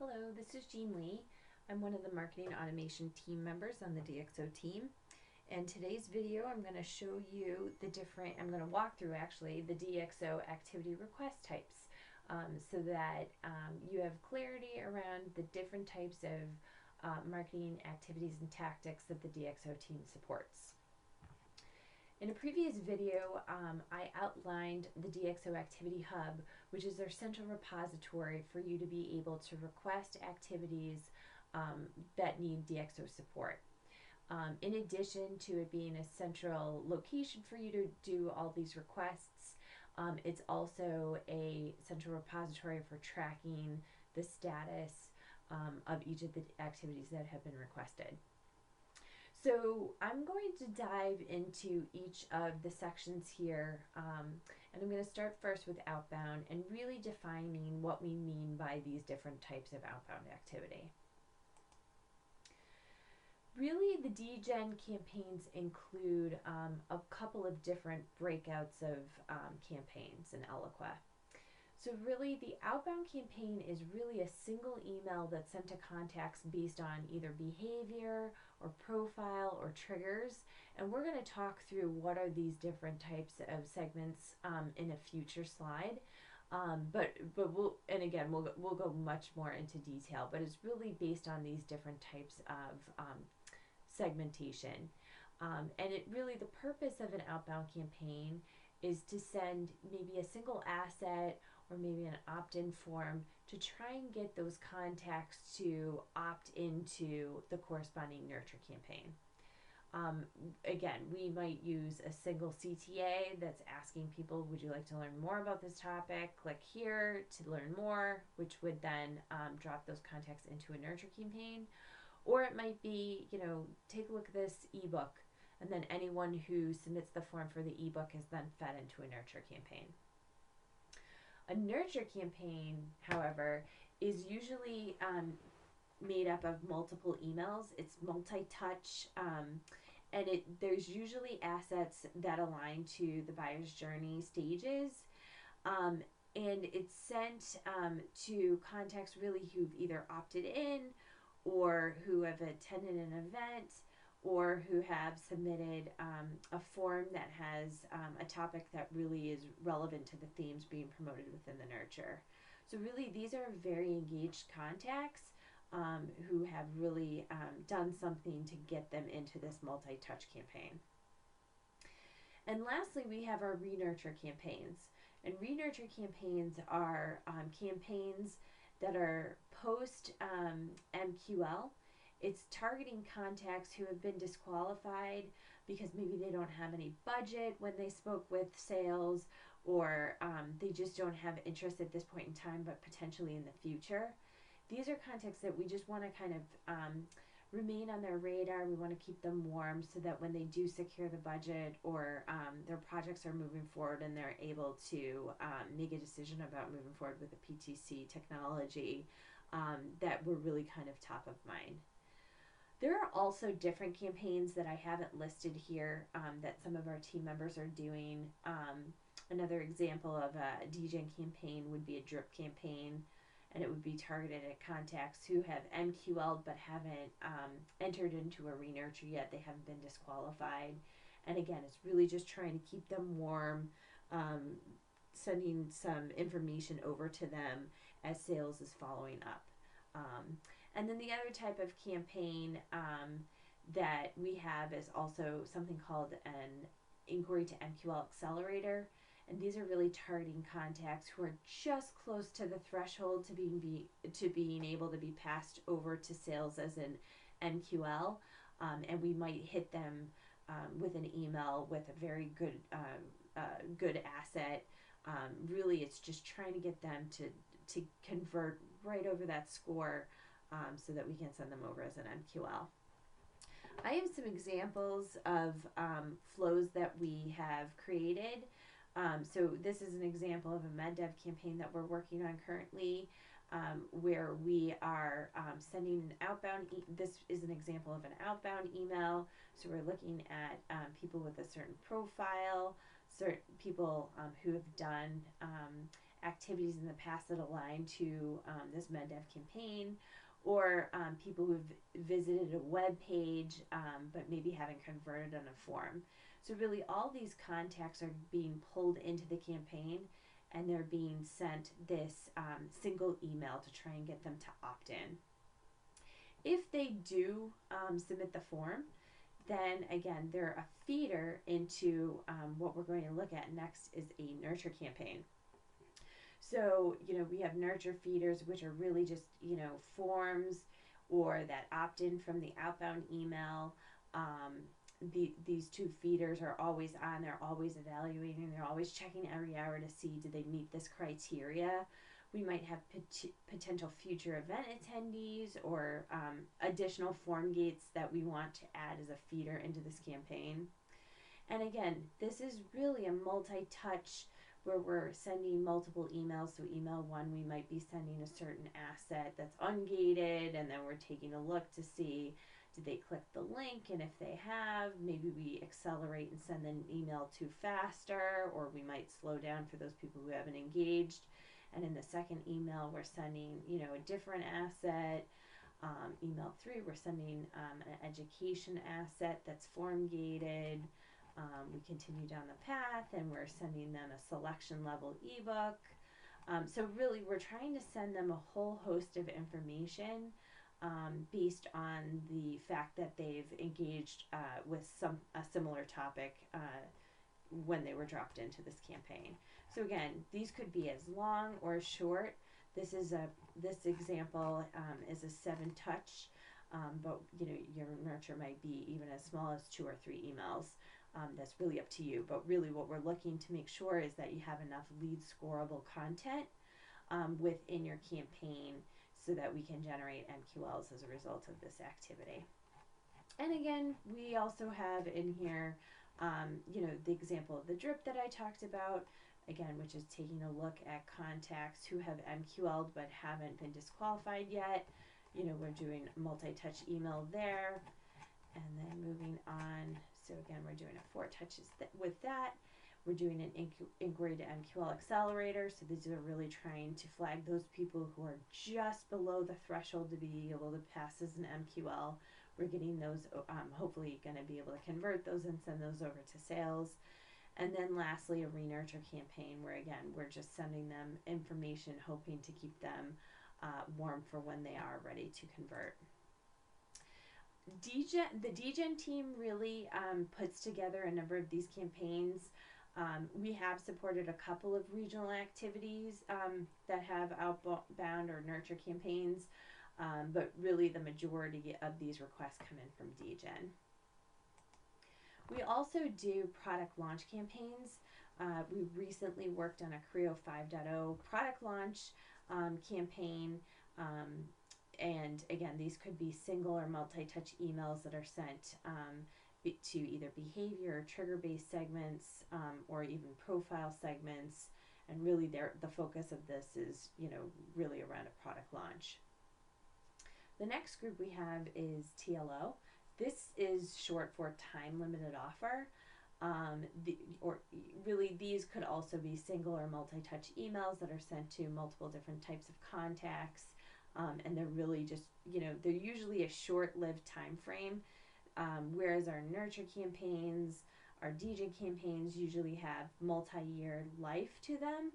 Hello, this is Jean Lee. I'm one of the marketing automation team members on the DXO team. In today's video, I'm going to show you I'm going to walk through actually the DXO activity request types so that you have clarity around the different types of marketing activities and tactics that the DXO team supports. In a previous video, I outlined the DXO Activity Hub, which is their central repository for you to be able to request activities that need DXO support. In addition to it being a central location for you to do all these requests, it's also a central repository for tracking the status of each of the activities that have been requested. So I'm going to dive into each of the sections here, and I'm going to start first with outbound and really defining what we mean by these different types of outbound activity. Really, the DGen campaigns include a couple of different breakouts of campaigns in Eloqua. So really, the outbound campaign is really a single email that's sent to contacts based on either behavior or profile or triggers. And we're going to talk through what are these different types of segments in a future slide. But we'll go much more into detail. But it's really based on these different types of segmentation. And the purpose of an outbound campaign is to send maybe a single asset or maybe an opt-in form to try and get those contacts to opt into the corresponding nurture campaign. Again, we might use a single CTA that's asking people, would you like to learn more about this topic? Click here to learn more, which would then drop those contacts into a nurture campaign. Or it might be, take a look at this ebook, and then anyone who submits the form for the ebook is then fed into a nurture campaign. A nurture campaign, however, is usually made up of multiple emails. It's multi-touch, and there's usually assets that align to the buyer's journey stages. And it's sent to contacts really who've either opted in or who have attended an event or who have submitted a form that has a topic that really is relevant to the themes being promoted within the nurture. So really, these are very engaged contacts who have really done something to get them into this multi-touch campaign. And lastly, we have our re-nurture campaigns. And re-nurture campaigns are campaigns that are post MQL. It's targeting contacts who have been disqualified because maybe they don't have any budget when they spoke with sales, or they just don't have interest at this point in time, but potentially in the future. These are contacts that we just want to kind of remain on their radar. We want to keep them warm so that when they do secure the budget or their projects are moving forward and they're able to make a decision about moving forward with the PTC technology, that we're really kind of top of mind. There are also different campaigns that I haven't listed here that some of our team members are doing. Another example of a DGen campaign would be a drip campaign, and it would be targeted at contacts who have MQL'd but haven't entered into a re-nurture yet. They haven't been disqualified. And again, it's really just trying to keep them warm, sending some information over to them as sales is following up. And then the other type of campaign that we have is also something called an inquiry to MQL accelerator. And these are really targeting contacts who are just close to the threshold to being able to be passed over to sales as an MQL. And we might hit them with an email with a very good good asset. Really, it's just trying to get them to convert right over that score so that we can send them over as an MQL. I have some examples of flows that we have created. So this is an example of a MedDev campaign that we're working on currently, where we are sending an outbound. This is an example of an outbound email. So we're looking at people with a certain profile, certain people who have done activities in the past that align to this MedDev campaign, or people who've visited a web page but maybe haven't converted on a form. So really all these contacts are being pulled into the campaign, and they're being sent this single email to try and get them to opt in. If they do submit the form, then again, they're a feeder into what we're going to look at next is a nurture campaign. So, we have nurture feeders, which are really just, forms or that opt in from the outbound email. These two feeders are always on, they're always evaluating, they're always checking every hour to see, do they meet this criteria? We might have potential future event attendees or additional form gates that we want to add as a feeder into this campaign. And again, this is really a multi-touch where we're sending multiple emails. So email one, we might be sending a certain asset that's ungated, and then we're taking a look to see, did they click the link? And if they have, maybe we accelerate and send an email two faster, or we might slow down for those people who haven't engaged. And in the second email, we're sending, a different asset. Email three, we're sending an education asset that's form gated. We continue down the path, and we're sending them a selection level ebook. So really, we're trying to send them a whole host of information based on the fact that they've engaged with a similar topic when they were dropped into this campaign. So again, these could be as long or short. This example is a 7-touch, but your nurture might be even as small as 2 or 3 emails. That's really up to you. But really, what we're looking to make sure is that you have enough lead scoreable content within your campaign so that we can generate MQLs as a result of this activity. And again, we also have in here, the example of the drip that I talked about, again, which is taking a look at contacts who have MQL'd but haven't been disqualified yet. We're doing multi-touch email there. And then moving on, so again, we're doing a 4 touches with that. We're doing an inquiry to MQL accelerator. So these are really trying to flag those people who are just below the threshold to be able to pass as an MQL. We're getting those, hopefully going to be able to convert those and send those over to sales. And then lastly, a re-nurture campaign where, again, we're just sending them information, hoping to keep them warm for when they are ready to convert. The DGen team really puts together a number of these campaigns. We have supported a couple of regional activities that have outbound or nurture campaigns, but really the majority of these requests come in from DGen. We also do product launch campaigns. We recently worked on a Creo 5.0 product launch campaign. And again, these could be single or multi-touch emails that are sent to either behavior or trigger-based segments or even profile segments. And really the focus of this is, really around a product launch. The next group we have is TLO. This is short for time limited offer. These could also be single or multi-touch emails that are sent to multiple different types of contacts. And they're really just, they're usually a short-lived time frame, whereas our nurture campaigns, our DGen campaigns usually have multi-year life to them.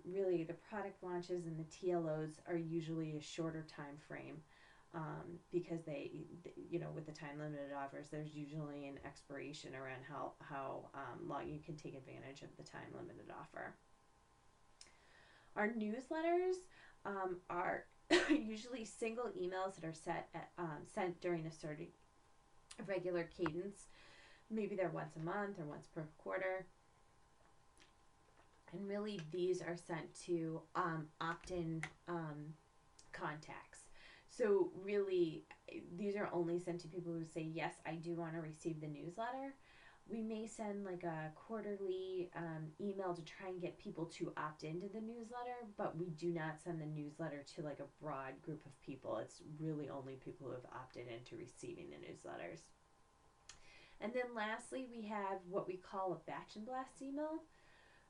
Really, the product launches and the TLOs are usually a shorter time frame because they, with the time-limited offers, there's usually an expiration around how long you can take advantage of the time-limited offer. Our newsletters are usually single emails that are sent during a regular cadence. Maybe they're once a month or once per quarter. And really these are sent to opt-in contacts. So really these are only sent to people who say, yes, I do want to receive the newsletter. We may send like a quarterly email to try and get people to opt into the newsletter, but we do not send the newsletter to like a broad group of people. It's really only people who have opted into receiving the newsletters. And then lastly, we have what we call a batch and blast email.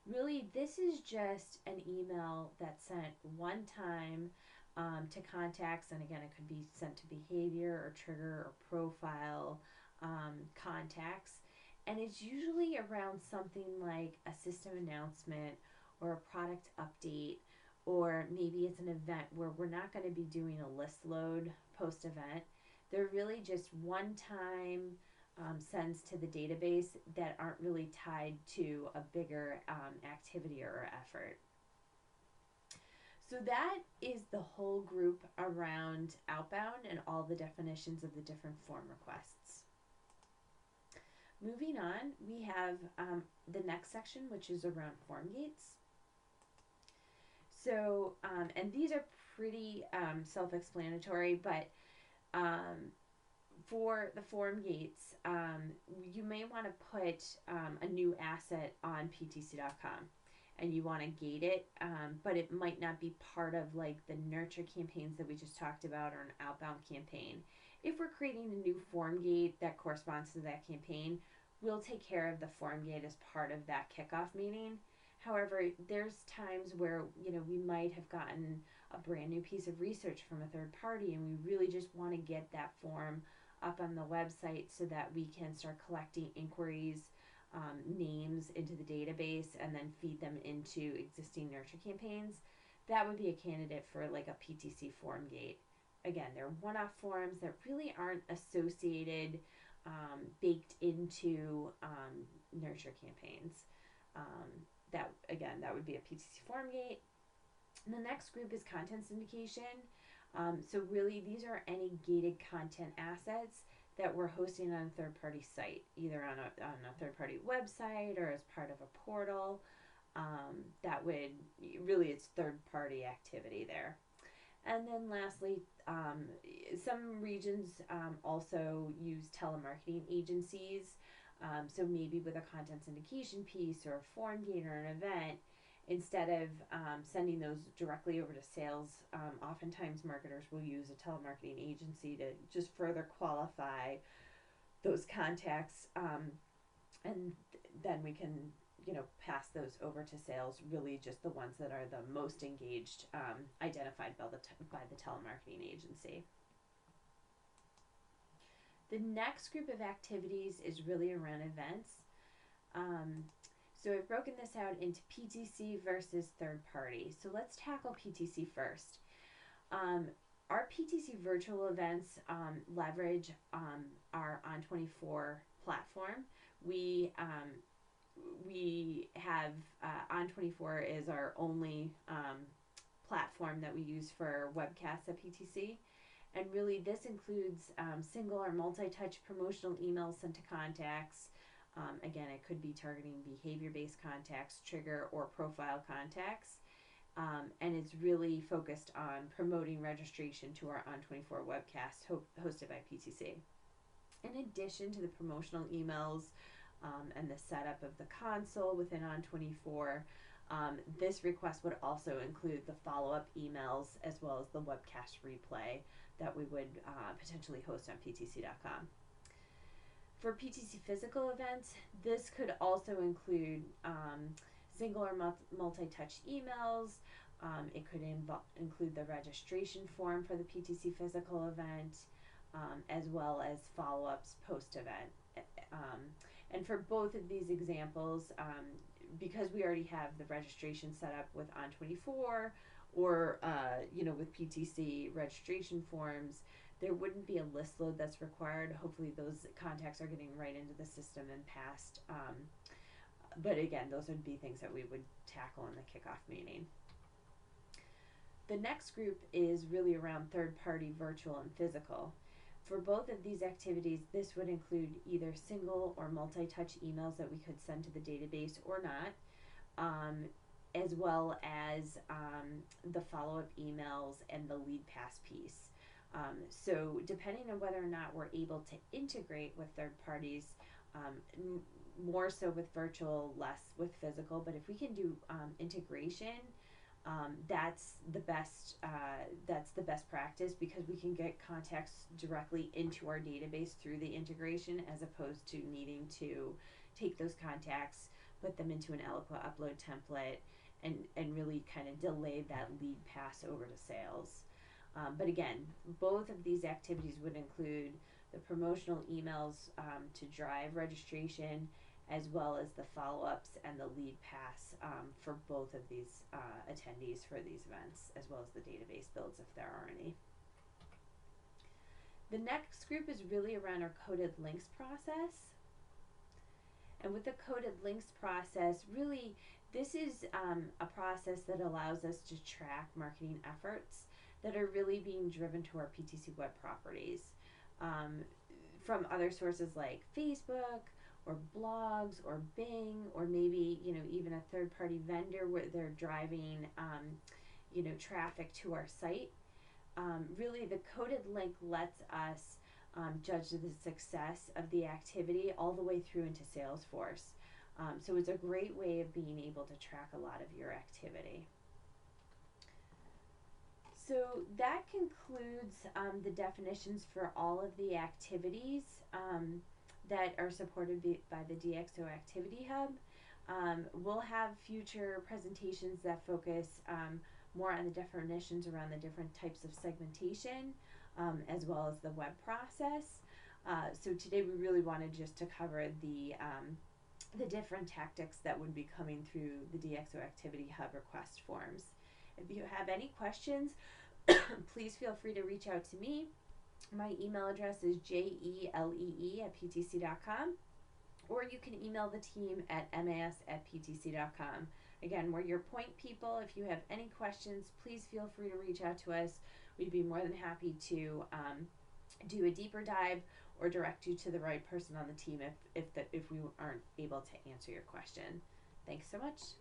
Really, this is just an email that's sent one time to contacts, and again, it could be sent to behavior or trigger or profile contacts. And it's usually around something like a system announcement or a product update, or maybe it's an event where we're not going to be doing a list load post event. They're really just one time sends to the database that aren't really tied to a bigger activity or effort. So that is the whole group around outbound and all the definitions of the different form requests. Moving on, we have the next section, which is around form gates. So, and these are pretty self-explanatory, but for the form gates, you may want to put a new asset on ptc.com and you want to gate it, but it might not be part of like the nurture campaigns that we just talked about or an outbound campaign. If we're creating a new form gate that corresponds to that campaign, we'll take care of the form gate as part of that kickoff meeting. However, there's times where we might have gotten a brand new piece of research from a third party and we really just want to get that form up on the website so that we can start collecting inquiries, names into the database, and then feed them into existing nurture campaigns. That would be a candidate for like a PTC form gate. Again, they're one-off forms that really aren't associated, baked into nurture campaigns. That would be a PTC form gate. And the next group is content syndication. So really, these are any gated content assets that we're hosting on a third-party site, either on a third-party website or as part of a portal. That would really, it's third-party activity there. And then lastly, some regions also use telemarketing agencies. So maybe with a content syndication piece or a form gate or an event, instead of sending those directly over to sales, oftentimes marketers will use a telemarketing agency to just further qualify those contacts, and then we can pass those over to sales, really just the ones that are the most engaged, identified by the telemarketing agency. The next group of activities is really around events. So I've broken this out into PTC versus third party. So let's tackle PTC first. Our PTC virtual events leverage our On24 platform. We have On24 is our only platform that we use for webcasts at PTC. And really this includes single or multi-touch promotional emails sent to contacts. Again, it could be targeting behavior-based contacts, trigger, or profile contacts. And it's really focused on promoting registration to our On24 webcast hosted by PTC. In addition to the promotional emails and the setup of the console within On24, this request would also include the follow-up emails as well as the webcast replay that we would potentially host on ptc.com. For PTC physical events, this could also include single or multi-touch emails. It could include the registration form for the PTC physical event, as well as follow-ups post-event. And for both of these examples, because we already have the registration set up with On24 or with PTC registration forms, there wouldn't be a list load that's required. Hopefully those contacts are getting right into the system and passed. But again, those would be things that we would tackle in the kickoff meeting. The next group is really around third-party virtual and physical. For both of these activities, this would include either single or multi-touch emails that we could send to the database or not, as well as the follow-up emails and the lead pass piece. So depending on whether or not we're able to integrate with third parties, more so with virtual, less with physical, but if we can do integration, that's the best practice, because we can get contacts directly into our database through the integration, as opposed to needing to take those contacts, put them into an Eloqua upload template and really kind of delay that lead pass over to sales. But again, both of these activities would include the promotional emails to drive registration, as well as the follow-ups and the lead pass for both of these attendees for these events, as well as the database builds if there are any. The next group is really around our coded links process. And with the coded links process, really this is a process that allows us to track marketing efforts that are really being driven to our PTC web properties from other sources like Facebook or blogs or Bing, or maybe even a third-party vendor where they're driving traffic to our site. Really, the coded link lets us judge the success of the activity all the way through into Salesforce. So it's a great way of being able to track a lot of your activity. So that concludes the definitions for all of the activities that are supported by the DXO Activity Hub. We'll have future presentations that focus more on the definitions around the different types of segmentation, as well as the web process. So today we really wanted just to cover the different tactics that would be coming through the DXO Activity Hub request forms. If you have any questions, please feel free to reach out to me. My email address is jelee@ptc.com, or you can email the team at mas@ptc.com. Again, we're your point people. If you have any questions, please feel free to reach out to us. We'd be more than happy to do a deeper dive or direct you to the right person on the team if we aren't able to answer your question. Thanks so much.